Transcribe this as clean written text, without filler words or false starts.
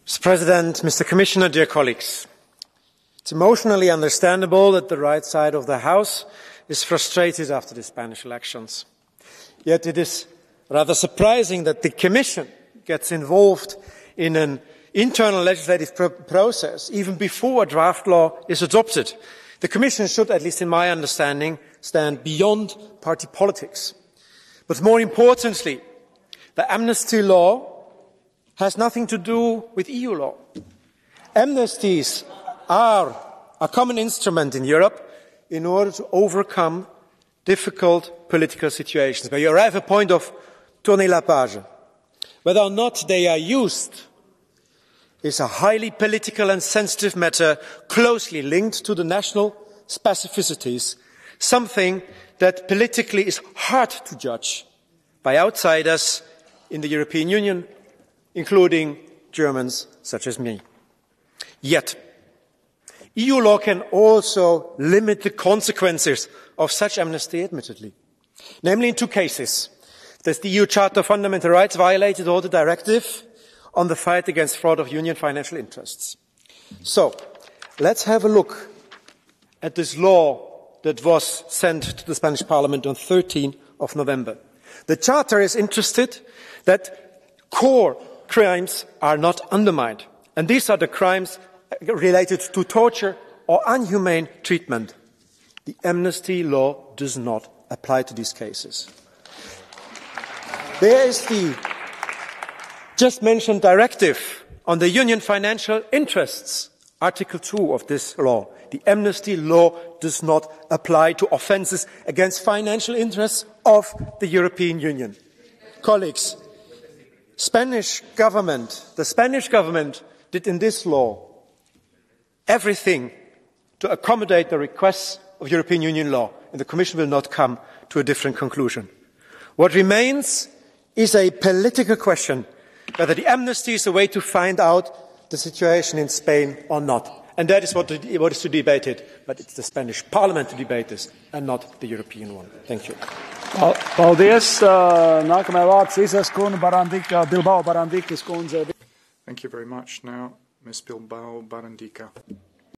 Mr. President, Mr. Commissioner, dear colleagues, it's emotionally understandable that the right side of the House is frustrated after the Spanish elections. Yet it is rather surprising that the Commission gets involved in an internal legislative process even before a draft law is adopted. The Commission should, at least in my understanding, stand beyond party politics. But more importantly, the amnesty law has nothing to do with EU law. Amnesties are a common instrument in Europe in order to overcome difficult political situations, where you arrive at a point of tourner la page. Whether or not they are used is a highly political and sensitive matter closely linked to the national specificities, something that politically is hard to judge by outsiders in the European Union, including Germans such as me. Yet, EU law can also limit the consequences of such amnesty, admittedly. Namely in two cases. There's the EU Charter of Fundamental Rights violated or the directive on the fight against fraud of union financial interests. So, let's have a look at this law that was sent to the Spanish Parliament on 13th of November. The Charter is interested that core crimes are not undermined. And these are the crimes related to torture or inhumane treatment. The amnesty law does not apply to these cases. There is the just mentioned directive on the union financial interests, Article 2 of this law. The amnesty law does not apply to offences against financial interests of the European Union. Colleagues, the Spanish government did in this law everything to accommodate the requests of European Union law, and the Commission will not come to a different conclusion. What remains is a political question, whether the amnesty is a way to find out the situation in Spain or not. And that is what is to be debated, but it's the Spanish Parliament to debate this, and not the European one. Thank you. Paldies. Nākamajā vārds Izskuna Bilbao Barandikas kundze. Thank you very much. Now, Ms. Bilbao Barandica.